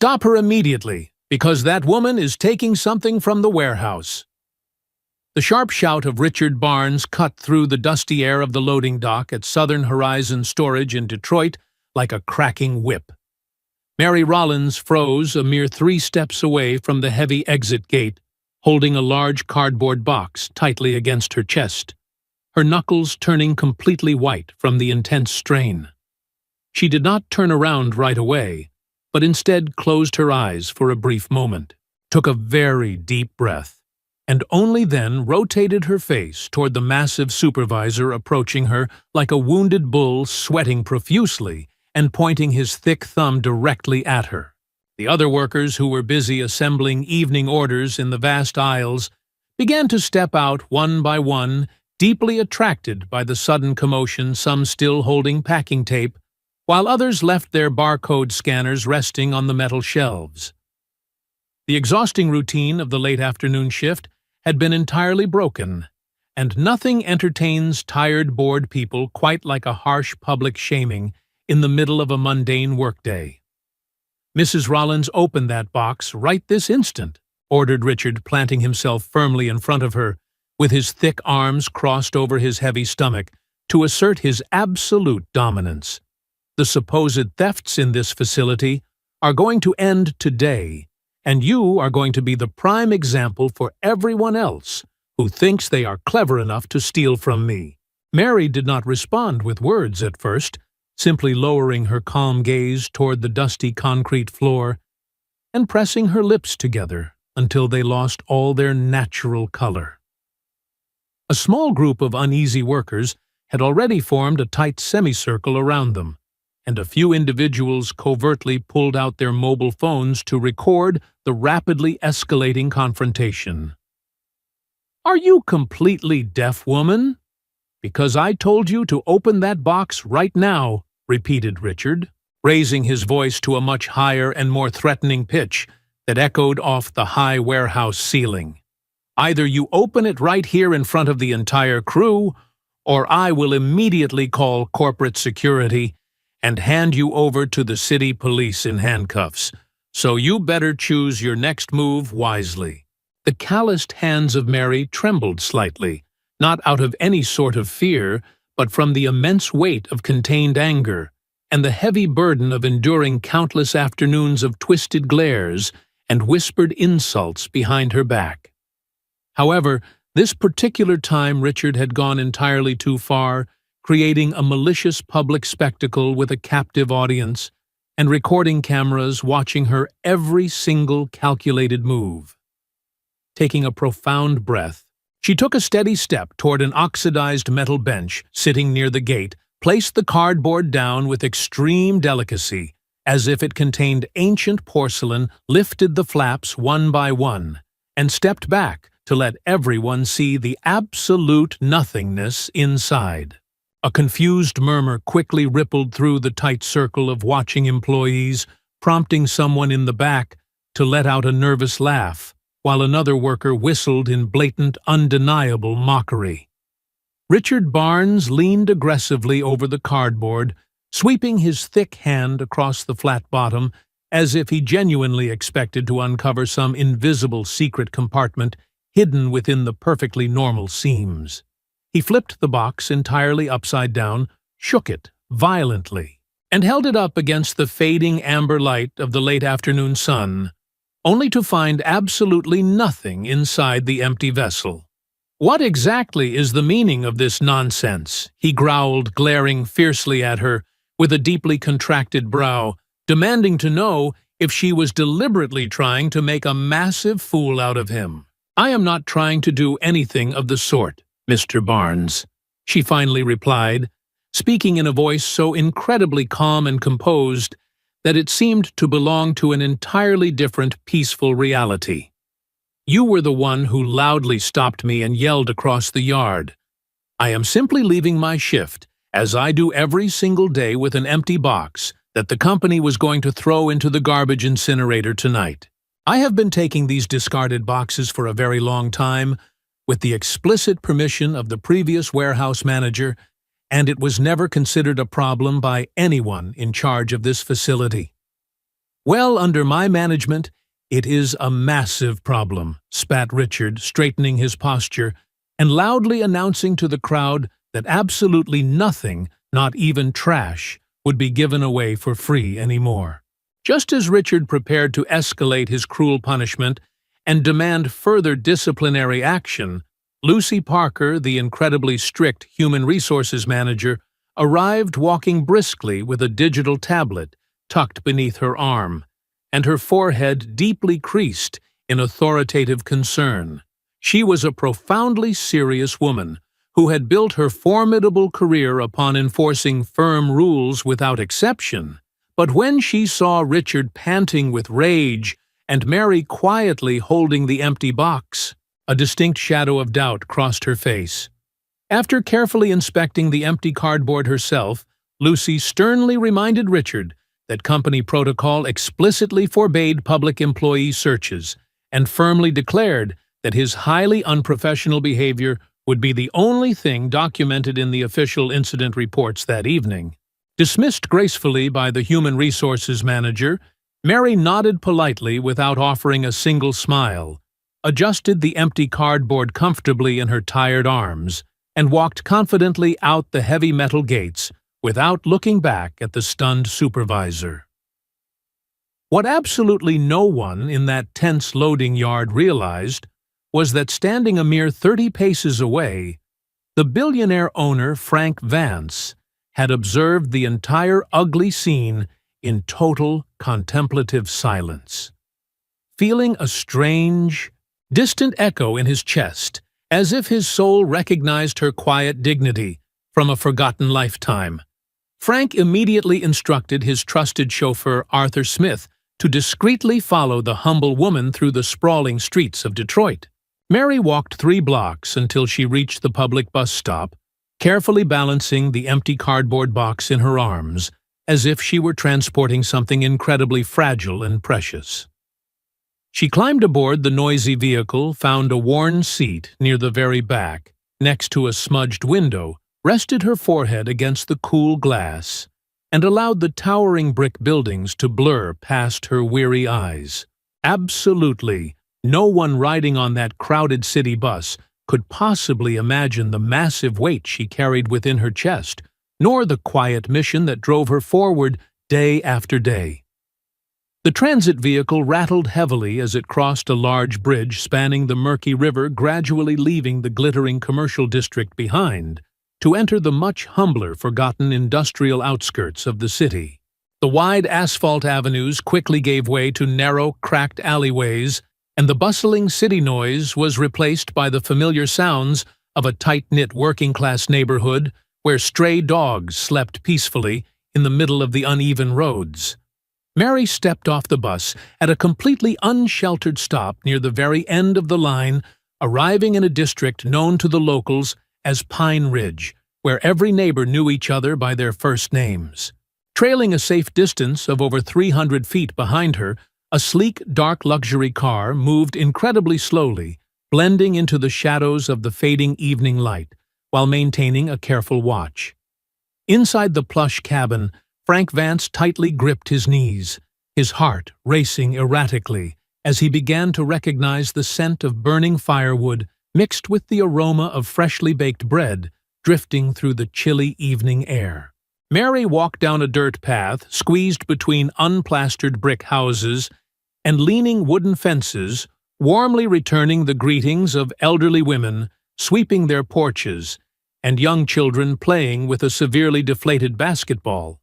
"Stop her immediately, because that woman is taking something from the warehouse." The sharp shout of Richard Barnes cut through the dusty air of the loading dock at Southern Horizon Storage in Detroit like a cracking whip. Mary Rollins froze a mere 3 steps away from the heavy exit gate, holding a large cardboard box tightly against her chest, her knuckles turning completely white from the intense strain. She did not turn around right away, but instead closed her eyes for a brief moment, took a very deep breath, and only then rotated her face toward the massive supervisor approaching her like a wounded bull, sweating profusely and pointing his thick thumb directly at her. The other workers, who were busy assembling evening orders in the vast aisles, began to step out one by one, deeply attracted by the sudden commotion, some still holding packing tape, while others left their barcode scanners resting on the metal shelves. The exhausting routine of the late afternoon shift had been entirely broken, and nothing entertains tired, bored people quite like a harsh public shaming in the middle of a mundane workday. "Mrs. Rollins, open that box right this instant," ordered Richard, planting himself firmly in front of her, with his thick arms crossed over his heavy stomach, to assert his absolute dominance. "The supposed thefts in this facility are going to end today, and you are going to be the prime example for everyone else who thinks they are clever enough to steal from me." Mary did not respond with words at first, simply lowering her calm gaze toward the dusty concrete floor and pressing her lips together until they lost all their natural color. A small group of uneasy workers had already formed a tight semicircle around them, and a few individuals covertly pulled out their mobile phones to record the rapidly escalating confrontation. "Are you completely deaf, woman? Because I told you to open that box right now," repeated Richard, raising his voice to a much higher and more threatening pitch that echoed off the high warehouse ceiling. "Either you open it right here in front of the entire crew, or I will immediately call corporate security and hand you over to the city police in handcuffs, so you better choose your next move wisely." The calloused hands of Mary trembled slightly, not out of any sort of fear, but from the immense weight of contained anger and the heavy burden of enduring countless afternoons of twisted glares and whispered insults behind her back. However, this particular time Richard had gone entirely too far, creating a malicious public spectacle with a captive audience and recording cameras watching her every single calculated move. Taking a profound breath, she took a steady step toward an oxidized metal bench sitting near the gate, placed the cardboard down with extreme delicacy, as if it contained ancient porcelain, lifted the flaps one by one, and stepped back to let everyone see the absolute nothingness inside. A confused murmur quickly rippled through the tight circle of watching employees, prompting someone in the back to let out a nervous laugh, while another worker whistled in blatant, undeniable mockery. Richard Barnes leaned aggressively over the cardboard, sweeping his thick hand across the flat bottom as if he genuinely expected to uncover some invisible secret compartment hidden within the perfectly normal seams. He flipped the box entirely upside down, shook it violently, and held it up against the fading amber light of the late afternoon sun, only to find absolutely nothing inside the empty vessel. "What exactly is the meaning of this nonsense?" he growled, glaring fiercely at her with a deeply contracted brow, demanding to know if she was deliberately trying to make a massive fool out of him. "I am not trying to do anything of the sort, Mr. Barnes," she finally replied, speaking in a voice so incredibly calm and composed that it seemed to belong to an entirely different, peaceful reality. "You were the one who loudly stopped me and yelled across the yard. I am simply leaving my shift, as I do every single day, with an empty box that the company was going to throw into the garbage incinerator tonight. I have been taking these discarded boxes for a very long time, with the explicit permission of the previous warehouse manager, and it was never considered a problem by anyone in charge of this facility. "Well, under my management, it is a massive problem," spat Richard, straightening his posture and loudly announcing to the crowd that absolutely nothing, not even trash, would be given away for free anymore. Just as Richard prepared to escalate his cruel punishment and demand further disciplinary action, Lucy Parker, the incredibly strict human resources manager, arrived walking briskly with a digital tablet tucked beneath her arm, and her forehead deeply creased in authoritative concern. She was a profoundly serious woman who had built her formidable career upon enforcing firm rules without exception. But when she saw Richard panting with rage and Mary quietly holding the empty box, a distinct shadow of doubt crossed her face. After carefully inspecting the empty cardboard herself, Lucy sternly reminded Richard that company protocol explicitly forbade public employee searches and firmly declared that his highly unprofessional behavior would be the only thing documented in the official incident reports that evening. Dismissed gracefully by the human resources manager, Mary nodded politely without offering a single smile, adjusted the empty cardboard comfortably in her tired arms, and walked confidently out the heavy metal gates without looking back at the stunned supervisor. What absolutely no one in that tense loading yard realized was that standing a mere 30 paces away, the billionaire owner Frank Vance had observed the entire ugly scene in total contemplative silence. Feeling a strange, distant echo in his chest, as if his soul recognized her quiet dignity from a forgotten lifetime, Frank immediately instructed his trusted chauffeur Arthur Smith to discreetly follow the humble woman through the sprawling streets of Detroit. Mary walked 3 blocks until she reached the public bus stop, carefully balancing the empty cardboard box in her arms, as if she were transporting something incredibly fragile and precious. She climbed aboard the noisy vehicle, found a worn seat near the very back, next to a smudged window, rested her forehead against the cool glass, and allowed the towering brick buildings to blur past her weary eyes. Absolutely no one riding on that crowded city bus could possibly imagine the massive weight she carried within her chest, nor the quiet mission that drove her forward day after day. The transit vehicle rattled heavily as it crossed a large bridge spanning the murky river, gradually leaving the glittering commercial district behind, to enter the much humbler, forgotten industrial outskirts of the city. The wide asphalt avenues quickly gave way to narrow, cracked alleyways, and the bustling city noise was replaced by the familiar sounds of a tight-knit working-class neighborhood where stray dogs slept peacefully in the middle of the uneven roads. Mary stepped off the bus at a completely unsheltered stop near the very end of the line, arriving in a district known to the locals as Pine Ridge, where every neighbor knew each other by their first names. Trailing a safe distance of over 300 feet behind her, a sleek, dark luxury car moved incredibly slowly, blending into the shadows of the fading evening light, while maintaining a careful watch. Inside the plush cabin, Frank Vance tightly gripped his knees, his heart racing erratically as he began to recognize the scent of burning firewood mixed with the aroma of freshly baked bread drifting through the chilly evening air. Mary walked down a dirt path, squeezed between unplastered brick houses and leaning wooden fences, warmly returning the greetings of elderly women sweeping their porches and young children playing with a severely deflated basketball.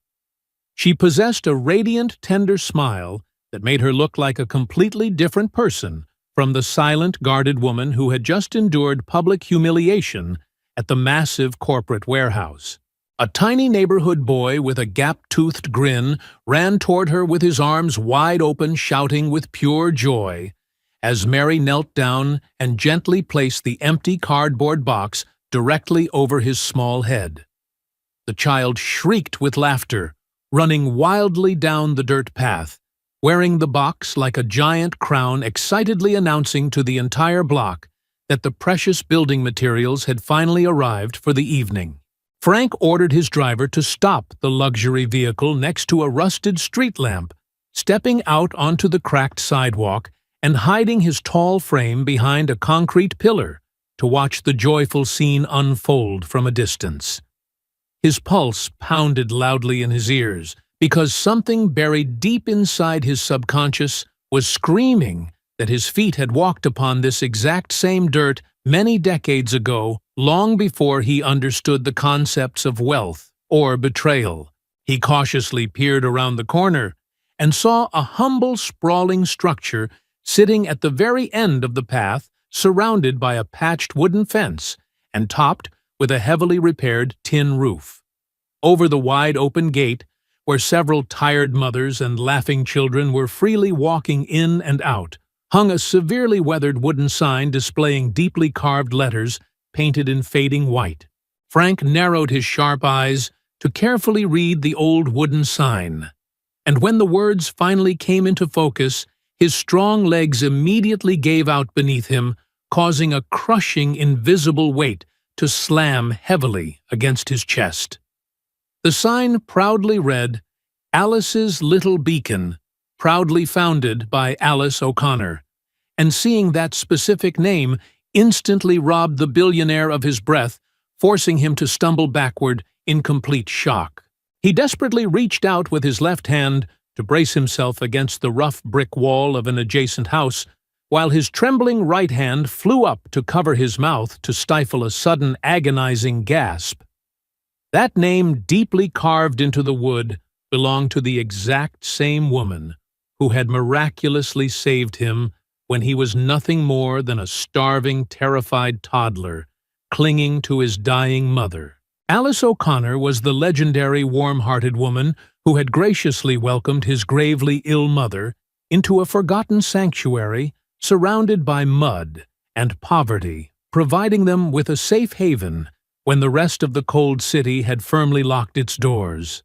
She possessed a radiant, tender smile that made her look like a completely different person from the silent, guarded woman who had just endured public humiliation at the massive corporate warehouse. A tiny neighborhood boy with a gap-toothed grin ran toward her with his arms wide open, shouting with pure joy, as Mary knelt down and gently placed the empty cardboard box directly over his small head. The child shrieked with laughter, running wildly down the dirt path, wearing the box like a giant crown, excitedly announcing to the entire block that the precious building materials had finally arrived for the evening. Frank ordered his driver to stop the luxury vehicle next to a rusted street lamp stepping out onto the cracked sidewalk and hiding his tall frame behind a concrete pillar to watch the joyful scene unfold from a distance. His pulse pounded loudly in his ears because something buried deep inside his subconscious was screaming that his feet had walked upon this exact same dirt many decades ago, long before he understood the concepts of wealth or betrayal. He cautiously peered around the corner and saw a humble, sprawling structure sitting at the very end of the path, surrounded by a patched wooden fence and topped with a heavily repaired tin roof. Over the wide-open gate, where several tired mothers and laughing children were freely walking in and out, hung a severely weathered wooden sign displaying deeply carved letters painted in fading white. Frank narrowed his sharp eyes to carefully read the old wooden sign, and when the words finally came into focus, his strong legs immediately gave out beneath him, causing a crushing, invisible weight to slam heavily against his chest. The sign proudly read, "Alice's Little Beacon, proudly founded by Alice O'Connor," and seeing that specific name instantly robbed the billionaire of his breath, forcing him to stumble backward in complete shock. He desperately reached out with his left hand to brace himself against the rough brick wall of an adjacent house, while his trembling right hand flew up to cover his mouth to stifle a sudden agonizing gasp. That name, deeply carved into the wood, belonged to the exact same woman who had miraculously saved him when he was nothing more than a starving, terrified toddler clinging to his dying mother. Alice O'Connor was the legendary warm-hearted woman who had graciously welcomed his gravely ill mother into a forgotten sanctuary surrounded by mud and poverty, providing them with a safe haven when the rest of the cold city had firmly locked its doors.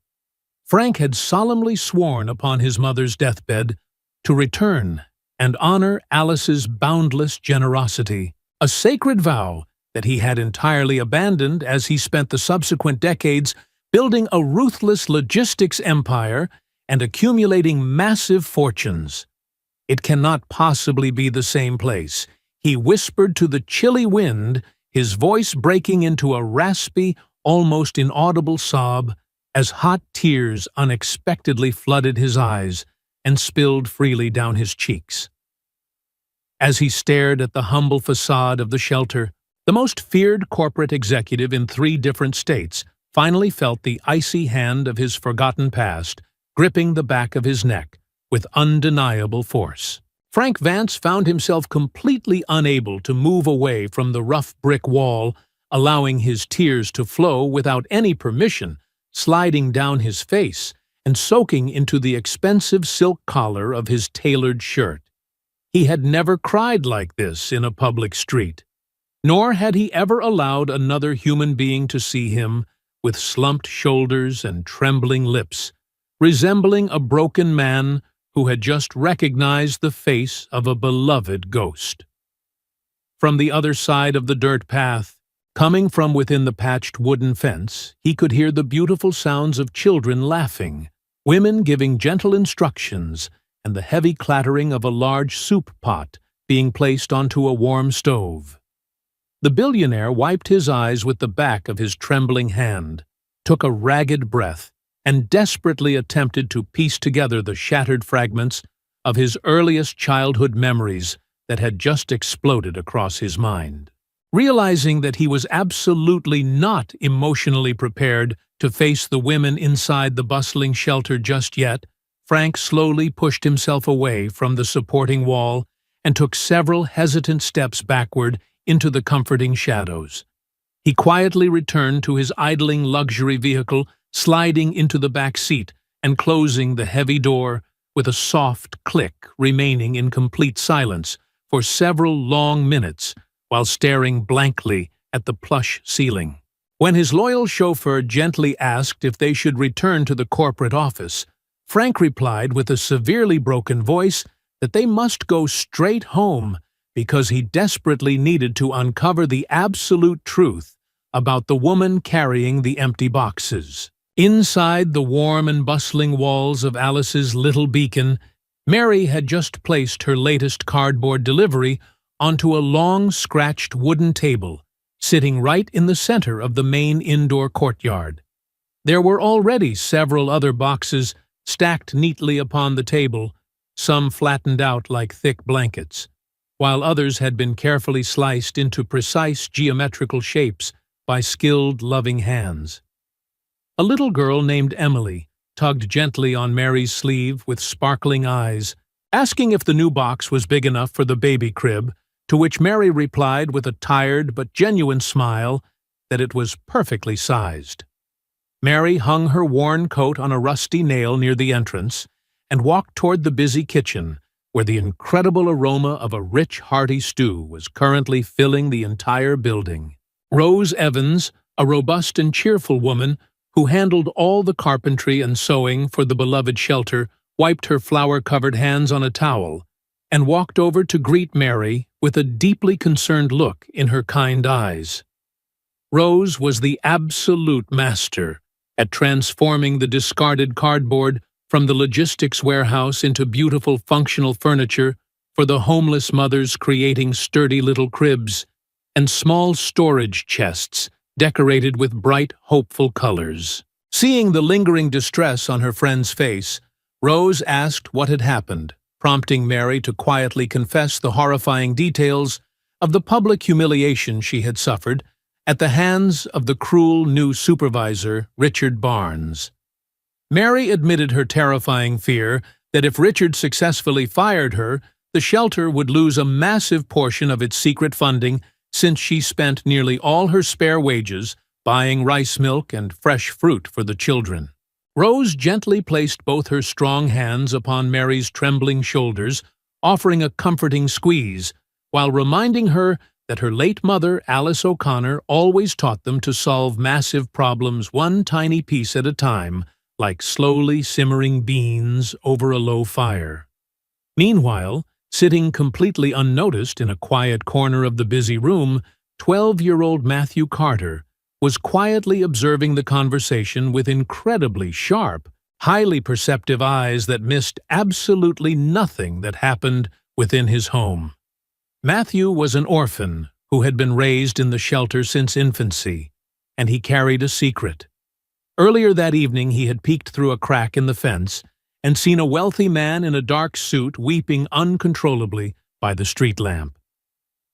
Frank had solemnly sworn upon his mother's deathbed to return and honor Alice's boundless generosity, a sacred vow that he had entirely abandoned as he spent the subsequent decades building a ruthless logistics empire and accumulating massive fortunes. "It cannot possibly be the same place," he whispered to the chilly wind, his voice breaking into a raspy, almost inaudible sob as hot tears unexpectedly flooded his eyes and spilled freely down his cheeks. As he stared at the humble facade of the shelter, the most feared corporate executive in 3 different states finally felt the icy hand of his forgotten past gripping the back of his neck with undeniable force. Frank Vance found himself completely unable to move away from the rough brick wall, allowing his tears to flow without any permission, sliding down his face and soaking into the expensive silk collar of his tailored shirt. He had never cried like this in a public street, nor had he ever allowed another human being to see him, with slumped shoulders and trembling lips, resembling a broken man who had just recognized the face of a beloved ghost. From the other side of the dirt path, coming from within the patched wooden fence, he could hear the beautiful sounds of children laughing, women giving gentle instructions, and the heavy clattering of a large soup pot being placed onto a warm stove. The billionaire wiped his eyes with the back of his trembling hand, took a ragged breath, and desperately attempted to piece together the shattered fragments of his earliest childhood memories that had just exploded across his mind. Realizing that he was absolutely not emotionally prepared to face the women inside the bustling shelter just yet, Frank slowly pushed himself away from the supporting wall and took several hesitant steps backward into the comforting shadows. He quietly returned to his idling luxury vehicle, sliding into the back seat and closing the heavy door with a soft click, remaining in complete silence for several long minutes while staring blankly at the plush ceiling. When his loyal chauffeur gently asked if they should return to the corporate office, Frank replied with a severely broken voice that they must go straight home because he desperately needed to uncover the absolute truth about the woman carrying the empty boxes. Inside the warm and bustling walls of Alice's little beacon, Mary had just placed her latest cardboard delivery onto a long, scratched wooden table, sitting right in the center of the main indoor courtyard. There were already several other boxes stacked neatly upon the table, some flattened out like thick blankets, while others had been carefully sliced into precise geometrical shapes by skilled, loving hands. A little girl named Emily tugged gently on Mary's sleeve with sparkling eyes, asking if the new box was big enough for the baby crib, to which Mary replied with a tired but genuine smile that it was perfectly sized. Mary hung her worn coat on a rusty nail near the entrance and walked toward the busy kitchen, where the incredible aroma of a rich, hearty stew was currently filling the entire building. Rose Evans, a robust and cheerful woman who handled all the carpentry and sewing for the beloved shelter, wiped her flour-covered hands on a towel and walked over to greet Mary with a deeply concerned look in her kind eyes. Rose was the absolute master at transforming the discarded cardboard from the logistics warehouse into beautiful functional furniture for the homeless mothers, creating sturdy little cribs and small storage chests decorated with bright, hopeful colors. Seeing the lingering distress on her friend's face, Rose asked what had happened, prompting Mary to quietly confess the horrifying details of the public humiliation she had suffered at the hands of the cruel new supervisor, Richard Barnes. Mary admitted her terrifying fear that if Richard successfully fired her, the shelter would lose a massive portion of its secret funding, since she spent nearly all her spare wages buying rice milk and fresh fruit for the children. Rose gently placed both her strong hands upon Mary's trembling shoulders, offering a comforting squeeze, while reminding her that her late mother, Alice O'Connor, always taught them to solve massive problems one tiny piece at a time, like slowly simmering beans over a low fire. Meanwhile, sitting completely unnoticed in a quiet corner of the busy room, 12-year-old Matthew Carter was quietly observing the conversation with incredibly sharp, highly perceptive eyes that missed absolutely nothing that happened within his home. Matthew was an orphan who had been raised in the shelter since infancy, and he carried a secret. Earlier that evening he had peeked through a crack in the fence and seen a wealthy man in a dark suit weeping uncontrollably by the street lamp.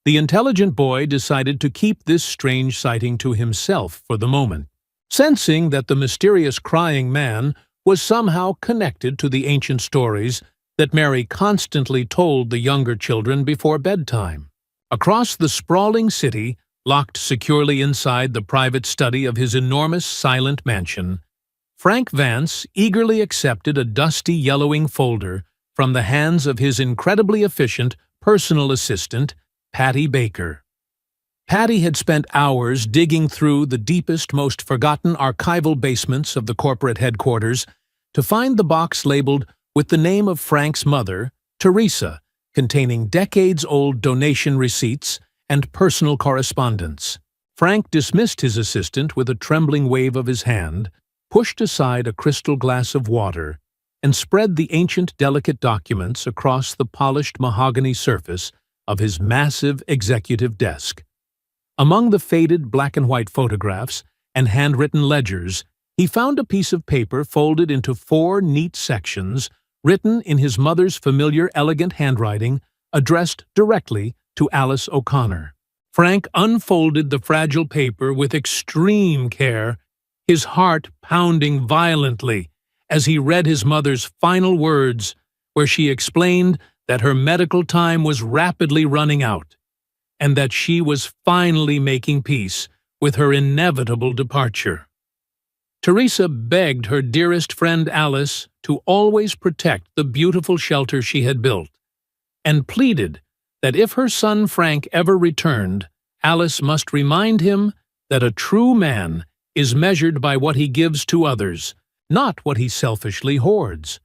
The intelligent boy decided to keep this strange sighting to himself for the moment, sensing that the mysterious crying man was somehow connected to the ancient stories that Mary constantly told the younger children before bedtime. Across the sprawling city, locked securely inside the private study of his enormous silent mansion, Frank Vance eagerly accepted a dusty yellowing folder from the hands of his incredibly efficient personal assistant, Patty Baker. Patty had spent hours digging through the deepest, most forgotten archival basements of the corporate headquarters to find the box labeled with the name of Frank's mother, Teresa, containing decades-old donation receipts and personal correspondence. Frank dismissed his assistant with a trembling wave of his hand, pushed aside a crystal glass of water, and spread the ancient, delicate documents across the polished mahogany surface of his massive executive desk. Among the faded black-and-white photographs and handwritten ledgers, he found a piece of paper folded into 4 neat sections, written in his mother's familiar, elegant handwriting, addressed directly to Alice O'Connor. Frank unfolded the fragile paper with extreme care, his heart pounding violently as he read his mother's final words, where she explained that her medical time was rapidly running out, and that she was finally making peace with her inevitable departure. Teresa begged her dearest friend Alice to always protect the beautiful shelter she had built, and pleaded that if her son Frank ever returned, Alice must remind him that a true man is measured by what he gives to others, not what he selfishly hoards.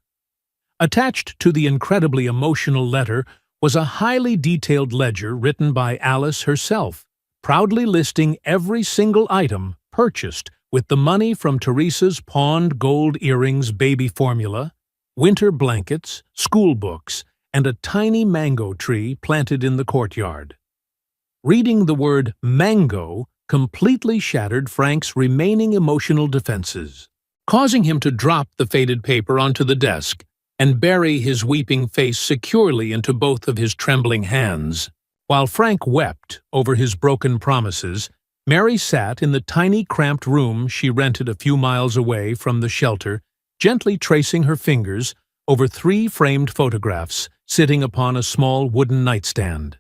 Attached to the incredibly emotional letter was a highly detailed ledger written by Alice herself, proudly listing every single item purchased with the money from Teresa's pawned gold earrings, baby formula, winter blankets, school books, and a tiny mango tree planted in the courtyard. Reading the word mango completely shattered Frank's remaining emotional defenses, causing him to drop the faded paper onto the desk and bury his weeping face securely into both of his trembling hands. While Frank wept over his broken promises, Mary sat in the tiny cramped room she rented a few miles away from the shelter, gently tracing her fingers over 3 framed photographs sitting upon a small wooden nightstand.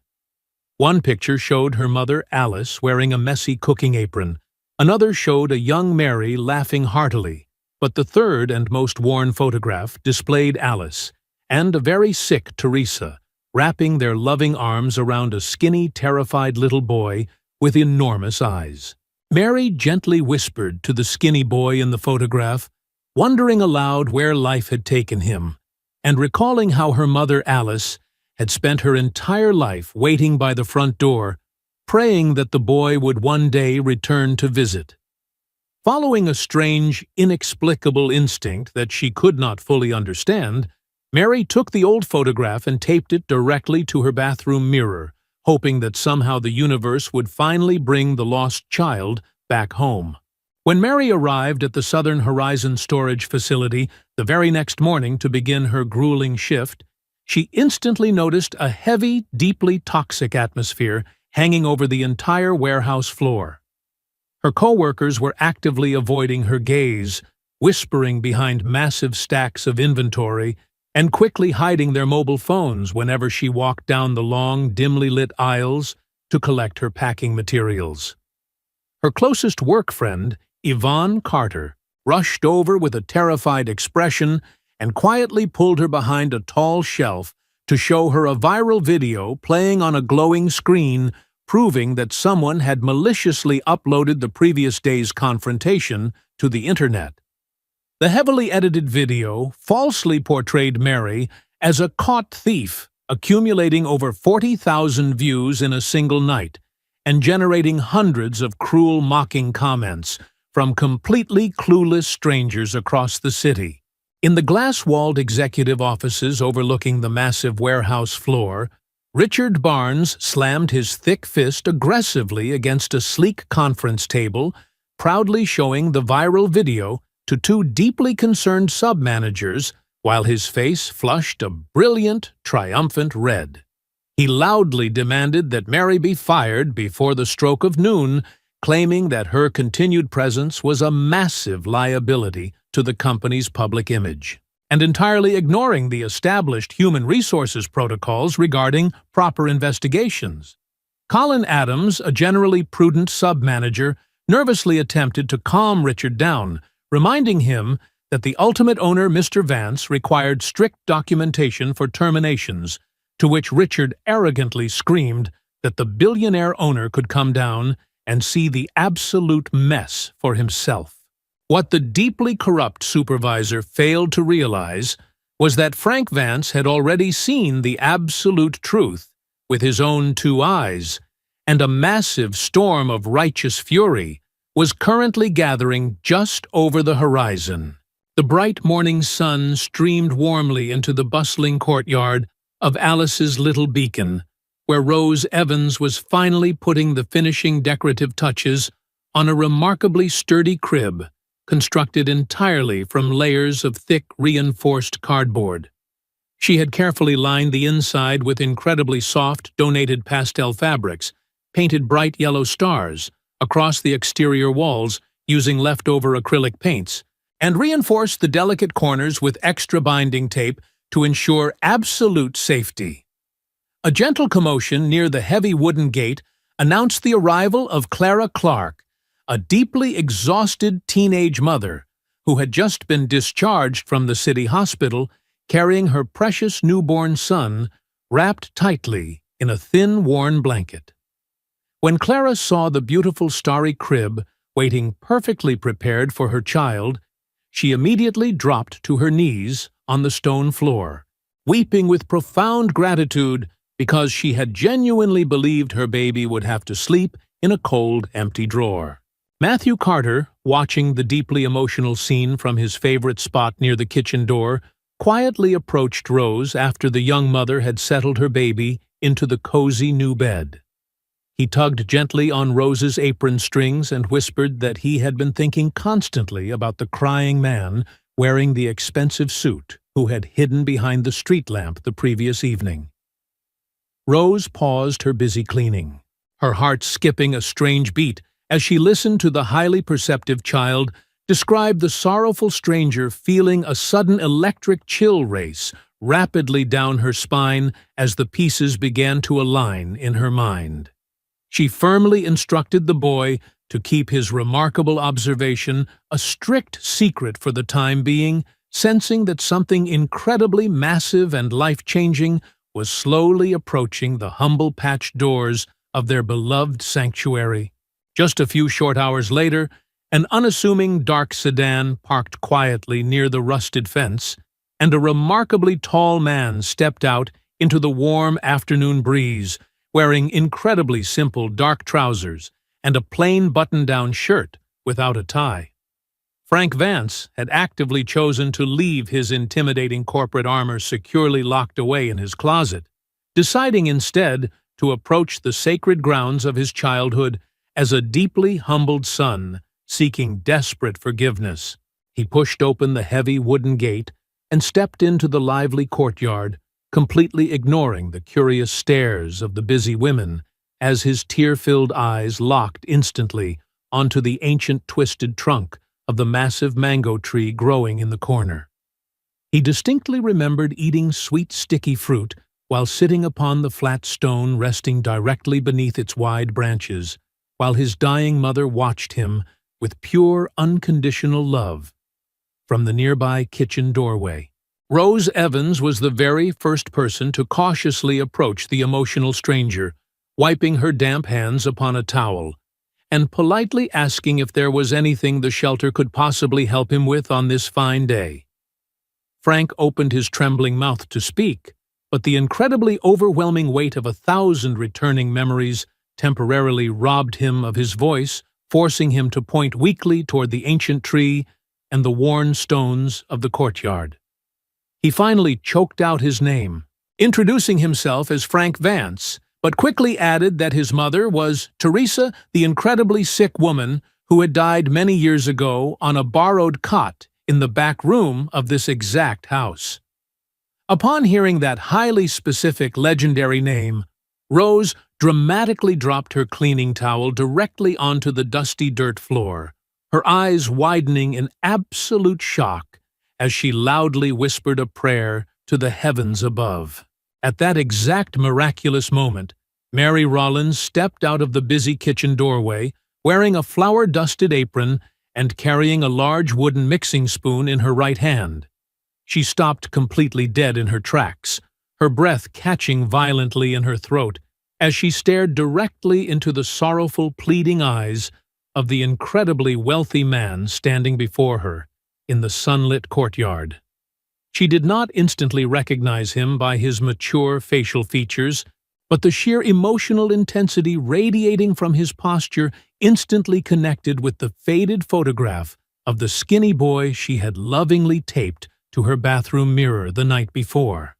One picture showed her mother Alice wearing a messy cooking apron. Another showed a young Mary laughing heartily, but the third and most worn photograph displayed Alice and a very sick Teresa, wrapping their loving arms around a skinny, terrified little boy with enormous eyes. Mary gently whispered to the skinny boy in the photograph, wondering aloud where life had taken him, and recalling how her mother Alice had spent her entire life waiting by the front door, praying that the boy would one day return to visit. Following a strange, inexplicable instinct that she could not fully understand, Mary took the old photograph and taped it directly to her bathroom mirror, hoping that somehow the universe would finally bring the lost child back home. When Mary arrived at the Southern Horizon storage facility the very next morning to begin her grueling shift, she instantly noticed a heavy, deeply toxic atmosphere hanging over the entire warehouse floor. Her co-workers were actively avoiding her gaze, whispering behind massive stacks of inventory and quickly hiding their mobile phones whenever she walked down the long, dimly lit aisles to collect her packing materials. Her closest work friend, Yvonne Carter, rushed over with a terrified expression and quietly pulled her behind a tall shelf to show her a viral video playing on a glowing screen, proving that someone had maliciously uploaded the previous day's confrontation to the internet. The heavily edited video falsely portrayed Mary as a caught thief, accumulating over 40,000 views in a single night and generating hundreds of cruel, mocking comments from completely clueless strangers across the city. In the glass-walled executive offices overlooking the massive warehouse floor, Richard Barnes slammed his thick fist aggressively against a sleek conference table, proudly showing the viral video to 2 deeply concerned sub-managers while his face flushed a brilliant, triumphant red. He loudly demanded that Mary be fired before the stroke of noon, claiming that her continued presence was a massive liability to the company's public image, and entirely ignoring the established human resources protocols regarding proper investigations. Colin Adams, a generally prudent sub-manager, nervously attempted to calm Richard down, reminding him that the ultimate owner, Mr. Vance, required strict documentation for terminations, to which Richard arrogantly screamed that the billionaire owner could come down and see the absolute mess for himself. What the deeply corrupt supervisor failed to realize was that Frank Vance had already seen the absolute truth with his own 2 eyes, and a massive storm of righteous fury was currently gathering just over the horizon. The bright morning sun streamed warmly into the bustling courtyard of Alice's little beacon, where Rose Evans was finally putting the finishing decorative touches on a remarkably sturdy crib, constructed entirely from layers of thick, reinforced cardboard. She had carefully lined the inside with incredibly soft, donated pastel fabrics, painted bright yellow stars across the exterior walls using leftover acrylic paints, and reinforced the delicate corners with extra binding tape to ensure absolute safety. A gentle commotion near the heavy wooden gate announced the arrival of Clara Clark, a deeply exhausted teenage mother who had just been discharged from the city hospital carrying her precious newborn son wrapped tightly in a thin, worn blanket. When Clara saw the beautiful starry crib waiting perfectly prepared for her child, she immediately dropped to her knees on the stone floor, weeping with profound gratitude because she had genuinely believed her baby would have to sleep in a cold, empty drawer. Matthew Carter, watching the deeply emotional scene from his favorite spot near the kitchen door, quietly approached Rose after the young mother had settled her baby into the cozy new bed. He tugged gently on Rose's apron strings and whispered that he had been thinking constantly about the crying man wearing the expensive suit who had hidden behind the street lamp the previous evening. Rose paused her busy cleaning, her heart skipping a strange beat as she listened to the highly perceptive child describe the sorrowful stranger feeling a sudden electric chill race rapidly down her spine as the pieces began to align in her mind. She firmly instructed the boy to keep his remarkable observation a strict secret for the time being, sensing that something incredibly massive and life-changing was slowly approaching the humble patched doors of their beloved sanctuary. Just a few short hours later, an unassuming dark sedan parked quietly near the rusted fence, and a remarkably tall man stepped out into the warm afternoon breeze, wearing incredibly simple dark trousers and a plain button-down shirt without a tie. Frank Vance had actively chosen to leave his intimidating corporate armor securely locked away in his closet, deciding instead to approach the sacred grounds of his childhood as a deeply humbled son seeking desperate forgiveness. He pushed open the heavy wooden gate and stepped into the lively courtyard, completely ignoring the curious stares of the busy women as his tear-filled eyes locked instantly onto the ancient twisted trunk of the massive mango tree growing in the corner. He distinctly remembered eating sweet sticky fruit while sitting upon the flat stone resting directly beneath its wide branches, while his dying mother watched him with pure, unconditional love from the nearby kitchen doorway. Rose Evans was the very first person to cautiously approach the emotional stranger, wiping her damp hands upon a towel, and politely asking if there was anything the shelter could possibly help him with on this fine day. Frank opened his trembling mouth to speak, but the incredibly overwhelming weight of 1,000 returning memories temporarily robbed him of his voice, forcing him to point weakly toward the ancient tree and the worn stones of the courtyard. He finally choked out his name, introducing himself as Frank Vance, but quickly added that his mother was Teresa, the incredibly sick woman who had died many years ago on a borrowed cot in the back room of this exact house. Upon hearing that highly specific legendary name, Rose dramatically dropped her cleaning towel directly onto the dusty dirt floor, her eyes widening in absolute shock as she loudly whispered a prayer to the heavens above. At that exact miraculous moment, Mary Rollins stepped out of the busy kitchen doorway, wearing a flour-dusted apron and carrying a large wooden mixing spoon in her right hand. She stopped completely dead in her tracks, her breath catching violently in her throat as she stared directly into the sorrowful, pleading eyes of the incredibly wealthy man standing before her in the sunlit courtyard. She did not instantly recognize him by his mature facial features, but the sheer emotional intensity radiating from his posture instantly connected with the faded photograph of the skinny boy she had lovingly taped to her bathroom mirror the night before.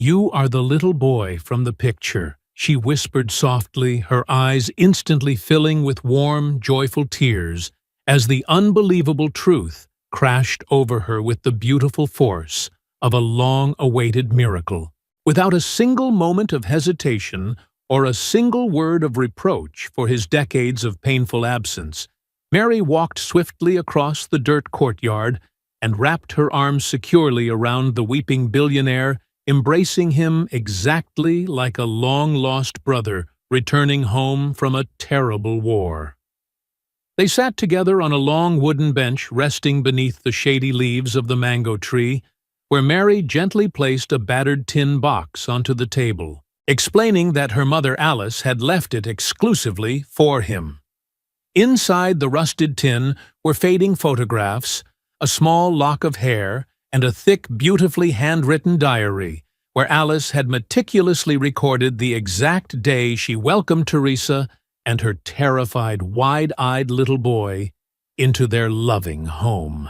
"You are the little boy from the picture," she whispered softly, her eyes instantly filling with warm, joyful tears as the unbelievable truth crashed over her with the beautiful force of a long-awaited miracle. Without a single moment of hesitation or a single word of reproach for his decades of painful absence, Mary walked swiftly across the dirt courtyard and wrapped her arms securely around the weeping billionaire, embracing him exactly like a long-lost brother returning home from a terrible war. They sat together on a long wooden bench resting beneath the shady leaves of the mango tree, where Mary gently placed a battered tin box onto the table, explaining that her mother Alice had left it exclusively for him. Inside the rusted tin were fading photographs, a small lock of hair, and a thick, beautifully handwritten diary, where Alice had meticulously recorded the exact day she welcomed Teresa and her terrified, wide-eyed little boy into their loving home.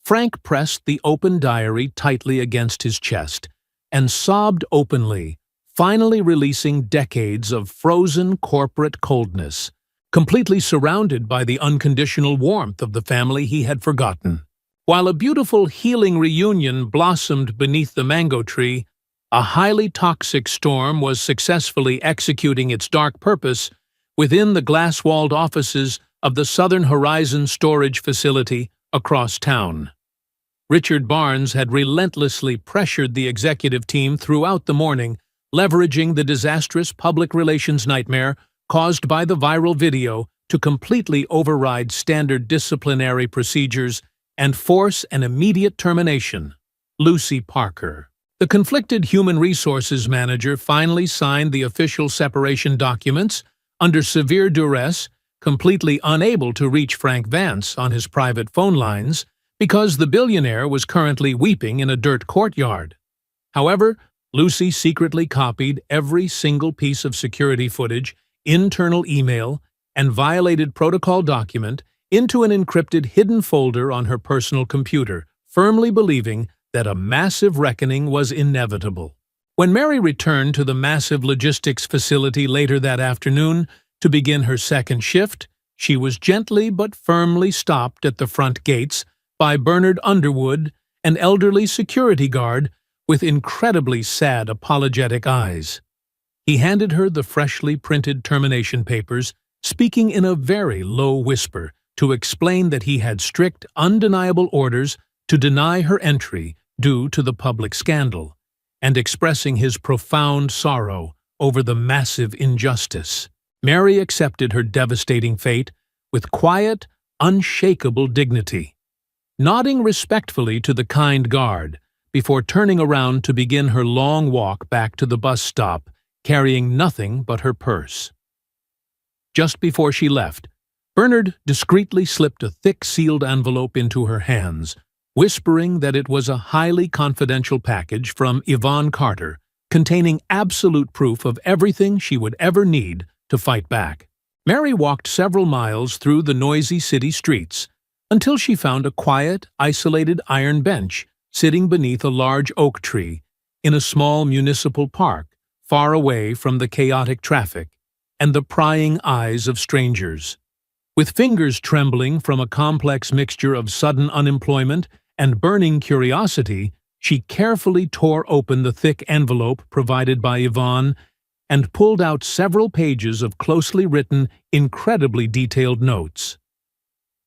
Frank pressed the open diary tightly against his chest and sobbed openly, finally releasing decades of frozen corporate coldness, completely surrounded by the unconditional warmth of the family he had forgotten. While a beautiful healing reunion blossomed beneath the mango tree, a highly toxic storm was successfully executing its dark purpose within the glass-walled offices of the Southern Horizon storage facility across town. Richard Barnes had relentlessly pressured the executive team throughout the morning, leveraging the disastrous public relations nightmare caused by the viral video to completely override standard disciplinary procedures and force an immediate termination. Lucy Parker, the conflicted human resources manager, finally signed the official separation documents under severe duress, completely unable to reach Frank Vance on his private phone lines because the billionaire was currently weeping in a dirt courtyard. However, Lucy secretly copied every single piece of security footage, internal email, and violated protocol document into an encrypted hidden folder on her personal computer, firmly believing that a massive reckoning was inevitable. When Mary returned to the massive logistics facility later that afternoon to begin her second shift, she was gently but firmly stopped at the front gates by Bernard Underwood, an elderly security guard with incredibly sad, apologetic eyes. He handed her the freshly printed termination papers, speaking in a very low whisper to explain that he had strict, undeniable orders to deny her entry due to the public scandal, and expressing his profound sorrow over the massive injustice. Mary accepted her devastating fate with quiet, unshakable dignity, nodding respectfully to the kind guard before turning around to begin her long walk back to the bus stop, carrying nothing but her purse. Just before she left, Bernard discreetly slipped a thick sealed envelope into her hands, whispering that it was a highly confidential package from Yvonne Carter, containing absolute proof of everything she would ever need to fight back. Mary walked several miles through the noisy city streets until she found a quiet, isolated iron bench sitting beneath a large oak tree in a small municipal park, far away from the chaotic traffic and the prying eyes of strangers. With fingers trembling from a complex mixture of sudden unemployment and burning curiosity, she carefully tore open the thick envelope provided by Yvonne and pulled out several pages of closely written, incredibly detailed notes.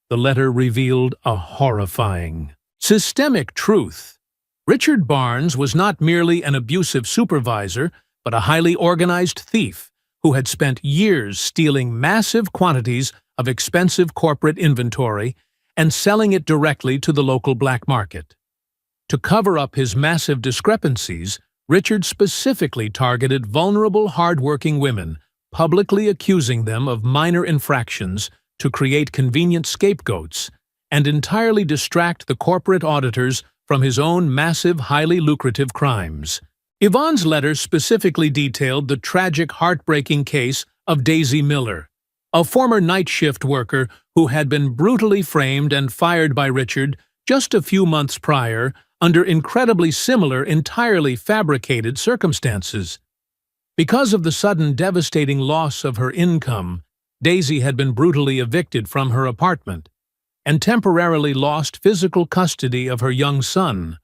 The letter revealed a horrifying, systemic truth. Richard Barnes was not merely an abusive supervisor, but a highly organized thief who had spent years stealing massive quantities of expensive corporate inventory and selling it directly to the local black market. To cover up his massive discrepancies, Richard specifically targeted vulnerable, hard-working women, publicly accusing them of minor infractions to create convenient scapegoats and entirely distract the corporate auditors from his own massive, highly lucrative crimes. Yvonne's letter specifically detailed the tragic, heartbreaking case of Daisy Miller, a former night shift worker who had been brutally framed and fired by Richard just a few months prior under incredibly similar, entirely fabricated circumstances. Because of the sudden, devastating loss of her income, Daisy had been brutally evicted from her apartment and temporarily lost physical custody of her young son,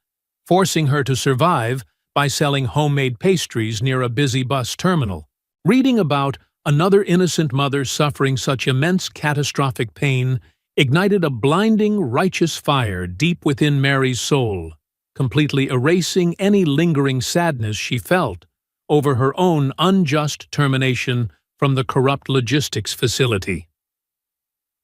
forcing her to survive by selling homemade pastries near a busy bus terminal. Reading about another innocent mother suffering such immense catastrophic pain ignited a blinding, righteous fire deep within Mary's soul, completely erasing any lingering sadness she felt over her own unjust termination from the corrupt logistics facility.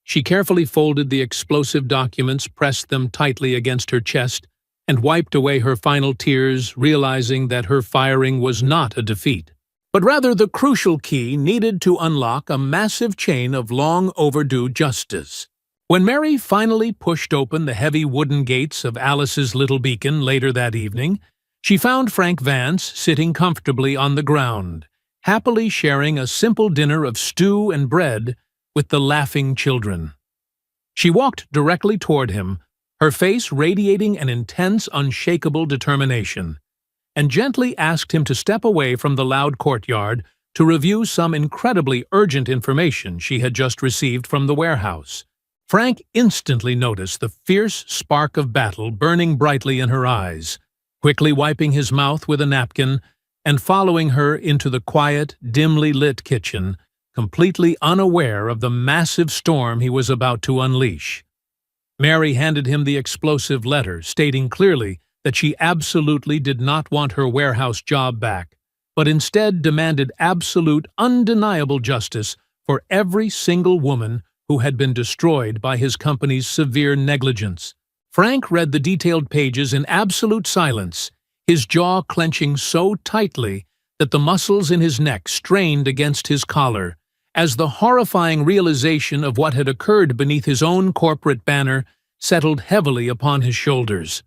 She carefully folded the explosive documents, pressed them tightly against her chest, and wiped away her final tears, realizing that her firing was not a defeat, but rather the crucial key needed to unlock a massive chain of long-overdue justice. When Mary finally pushed open the heavy wooden gates of Alice's little beacon later that evening, she found Frank Vance sitting comfortably on the ground, happily sharing a simple dinner of stew and bread with the laughing children. She walked directly toward him, her face radiating an intense, unshakable determination, and gently asked him to step away from the loud courtyard to review some incredibly urgent information she had just received from the warehouse. Frank instantly noticed the fierce spark of battle burning brightly in her eyes, quickly wiping his mouth with a napkin and following her into the quiet, dimly lit kitchen, completely unaware of the massive storm he was about to unleash. Mary handed him the explosive letter, stating clearly that she absolutely did not want her warehouse job back, but instead demanded absolute, undeniable justice for every single woman who had been destroyed by his company's severe negligence. Frank read the detailed pages in absolute silence, his jaw clenching so tightly that the muscles in his neck strained against his collar, as the horrifying realization of what had occurred beneath his own corporate banner settled heavily upon his shoulders.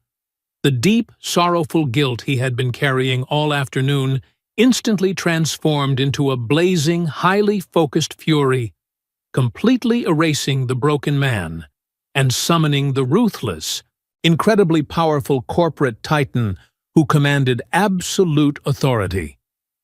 The deep, sorrowful guilt he had been carrying all afternoon instantly transformed into a blazing, highly focused fury, completely erasing the broken man and summoning the ruthless, incredibly powerful corporate titan who commanded absolute authority.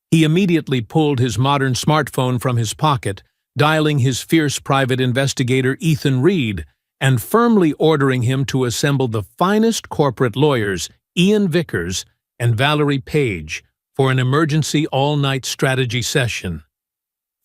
He immediately pulled his modern smartphone from his pocket, dialing his fierce private investigator Ethan Reed, and firmly ordering him to assemble the finest corporate lawyers, Ian Vickers and Valerie Page, for an emergency all-night strategy session.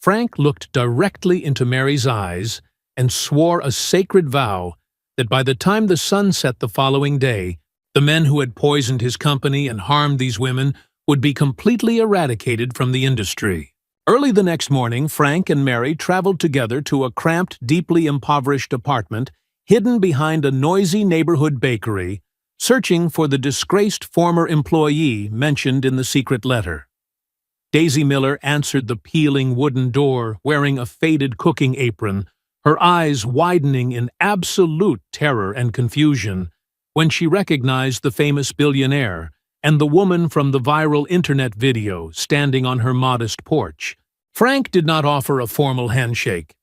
Frank looked directly into Mary's eyes and swore a sacred vow that by the time the sun set the following day, the men who had poisoned his company and harmed these women would be completely eradicated from the industry. Early the next morning, Frank and Mary traveled together to a cramped, deeply impoverished apartment hidden behind a noisy neighborhood bakery, searching for the disgraced former employee mentioned in the secret letter. Daisy Miller answered the peeling wooden door, wearing a faded cooking apron, her eyes widening in absolute terror and confusion when she recognized the famous billionaire and the woman from the viral internet video standing on her modest porch. Frank did not offer a formal handshake.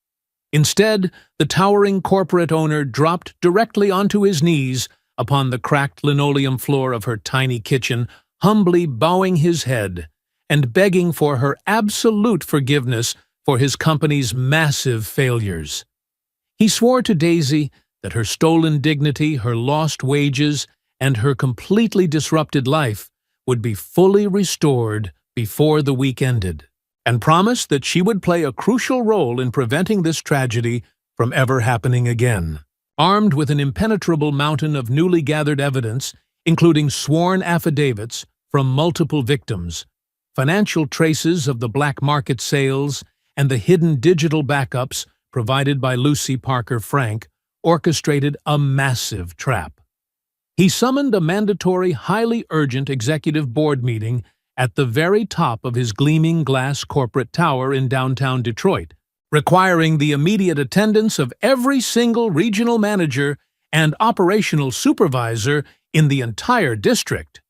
Instead, the towering corporate owner dropped directly onto his knees upon the cracked linoleum floor of her tiny kitchen, humbly bowing his head and begging for her absolute forgiveness for his company's massive failures. He swore to Daisy that her stolen dignity, her lost wages, and her completely disrupted life would be fully restored before the week ended, and promised that she would play a crucial role in preventing this tragedy from ever happening again. Armed with an impenetrable mountain of newly gathered evidence, including sworn affidavits from multiple victims, financial traces of the black market sales, and the hidden digital backups provided by Lucy Parker, Frank orchestrated a massive trap. He summoned a mandatory, highly urgent executive board meeting at the very top of his gleaming glass corporate tower in downtown Detroit, requiring the immediate attendance of every single regional manager and operational supervisor in the entire district.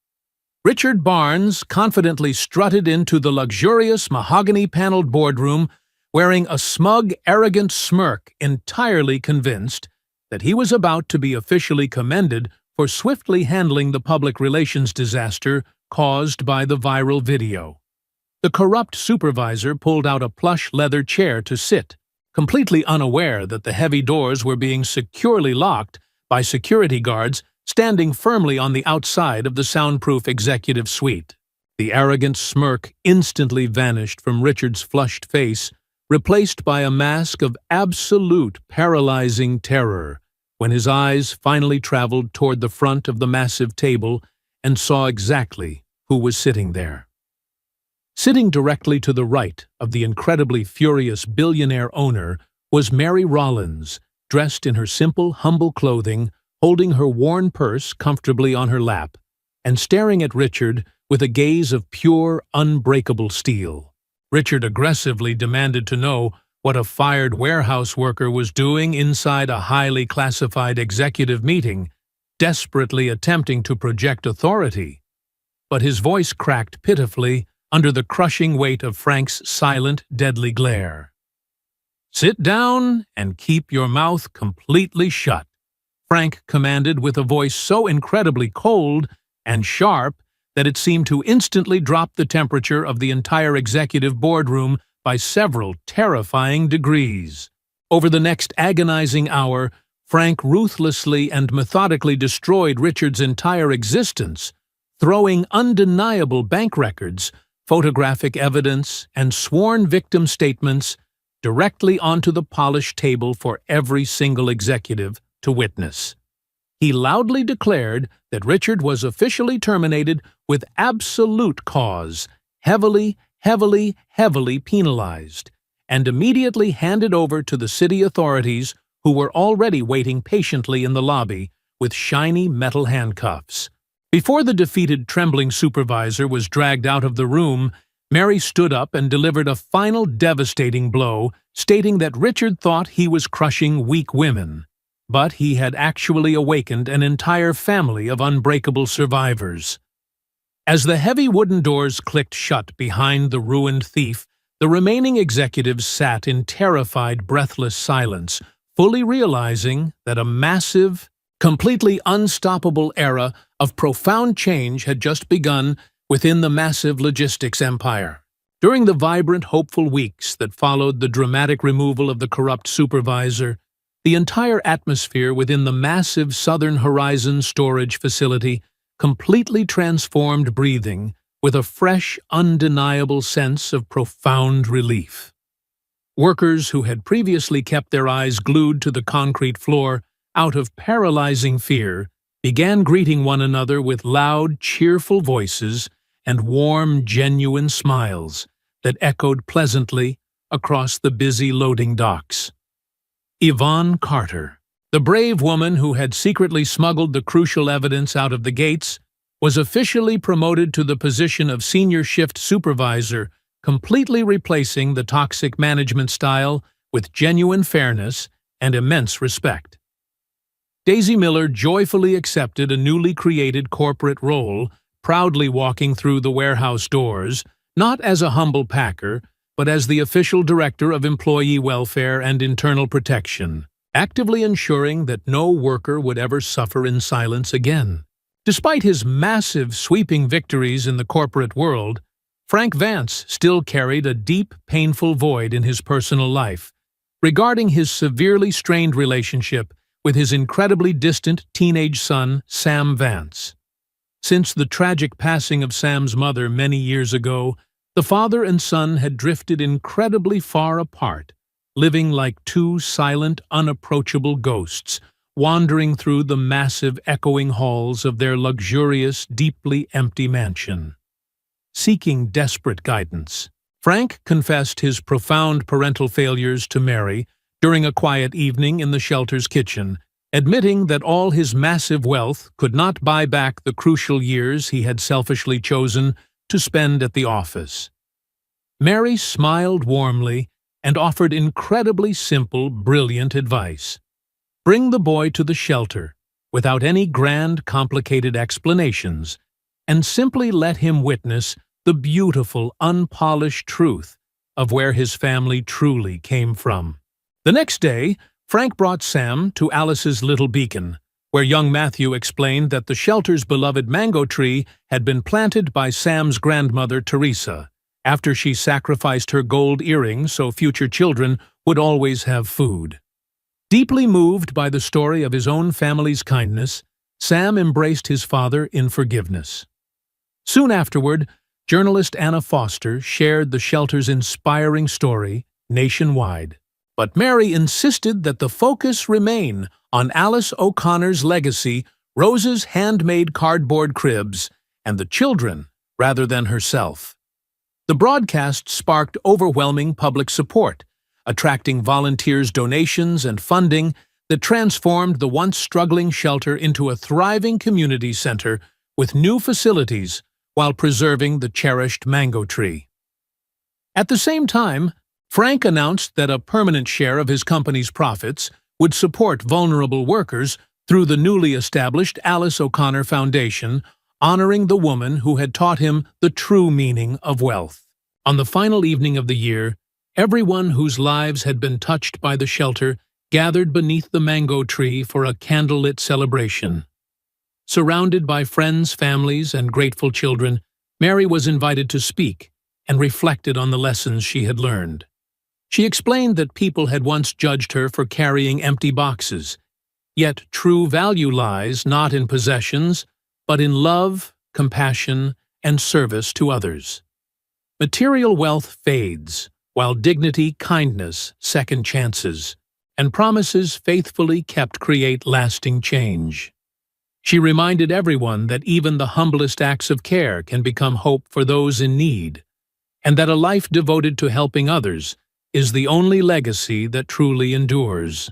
Richard Barnes confidently strutted into the luxurious mahogany-paneled boardroom, wearing a smug, arrogant smirk, entirely convinced that he was about to be officially commended for swiftly handling the public relations disaster caused by the viral video. The corrupt supervisor pulled out a plush leather chair to sit, completely unaware that the heavy doors were being securely locked by security guards standing firmly on the outside of the soundproof executive suite. The arrogant smirk instantly vanished from Richard's flushed face, replaced by a mask of absolute paralyzing terror, when his eyes finally traveled toward the front of the massive table and saw exactly who was sitting there. Sitting directly to the right of the incredibly furious billionaire owner was Mary Rollins, dressed in her simple, humble clothing, holding her worn purse comfortably on her lap, and staring at Richard with a gaze of pure, unbreakable steel. Richard aggressively demanded to know what a fired warehouse worker was doing inside a highly classified executive meeting, desperately attempting to project authority. But his voice cracked pitifully under the crushing weight of Frank's silent, deadly glare. "Sit down and keep your mouth completely shut," Frank commanded with a voice so incredibly cold and sharp that it seemed to instantly drop the temperature of the entire executive boardroom by several terrifying degrees. Over the next agonizing hour, Frank ruthlessly and methodically destroyed Richard's entire existence, throwing undeniable bank records, photographic evidence, and sworn victim statements directly onto the polished table for every single executive to witness. He loudly declared that Richard was officially terminated with absolute cause, heavily penalized, and immediately handed over to the city authorities, who were already waiting patiently in the lobby with shiny metal handcuffs. Before the defeated, trembling supervisor was dragged out of the room, Mary stood up and delivered a final devastating blow, stating that Richard thought he was crushing weak women, but he had actually awakened an entire family of unbreakable survivors. As the heavy wooden doors clicked shut behind the ruined thief, the remaining executives sat in terrified, breathless silence, fully realizing that a massive, completely unstoppable era of profound change had just begun within the massive logistics empire. During the vibrant, hopeful weeks that followed the dramatic removal of the corrupt supervisor, the entire atmosphere within the massive Southern Horizon storage facility completely transformed, breathing with a fresh, undeniable sense of profound relief. Workers who had previously kept their eyes glued to the concrete floor out of paralyzing fear began greeting one another with loud, cheerful voices and warm, genuine smiles that echoed pleasantly across the busy loading docks. Yvonne Carter, the brave woman who had secretly smuggled the crucial evidence out of the gates, was officially promoted to the position of senior shift supervisor, completely replacing the toxic management style with genuine fairness and immense respect. Daisy Miller joyfully accepted a newly created corporate role, proudly walking through the warehouse doors, not as a humble packer, but as the official director of employee welfare and internal protection, actively ensuring that no worker would ever suffer in silence again. Despite his massive, sweeping victories in the corporate world, Frank Vance still carried a deep, painful void in his personal life, regarding his severely strained relationship with his incredibly distant teenage son, Sam Vance. Since the tragic passing of Sam's mother many years ago, the father and son had drifted incredibly far apart, living like two silent, unapproachable ghosts, wandering through the massive, echoing halls of their luxurious, deeply empty mansion. Seeking desperate guidance, Frank confessed his profound parental failures to Mary during a quiet evening in the shelter's kitchen, admitting that all his massive wealth could not buy back the crucial years he had selfishly chosen to spend at the office. Mary smiled warmly and offered incredibly simple, brilliant advice. Bring the boy to the shelter, without any grand, complicated explanations, and simply let him witness the beautiful, unpolished truth of where his family truly came from. The next day, Frank brought Sam to Alice's little beacon, where young Matthew explained that the shelter's beloved mango tree had been planted by Sam's grandmother, Teresa, after she sacrificed her gold earring so future children would always have food. Deeply moved by the story of his own family's kindness, Sam embraced his father in forgiveness. Soon afterward, journalist Anna Foster shared the shelter's inspiring story nationwide. But Mary insisted that the focus remain on Alice O'Connor's legacy, Rose's handmade cardboard cribs, and the children rather than herself. The broadcast sparked overwhelming public support, attracting volunteers' donations and funding that transformed the once struggling shelter into a thriving community center with new facilities while preserving the cherished mango tree. At the same time, Frank announced that a permanent share of his company's profits would support vulnerable workers through the newly established Alice O'Connor Foundation, honoring the woman who had taught him the true meaning of wealth. On the final evening of the year, everyone whose lives had been touched by the shelter gathered beneath the mango tree for a candlelit celebration. Surrounded by friends, families, and grateful children, Mary was invited to speak and reflected on the lessons she had learned. She explained that people had once judged her for carrying empty boxes, yet true value lies not in possessions, but in love, compassion, and service to others. Material wealth fades, while dignity, kindness, second chances, and promises faithfully kept create lasting change. She reminded everyone that even the humblest acts of care can become hope for those in need, and that a life devoted to helping others is the only legacy that truly endures.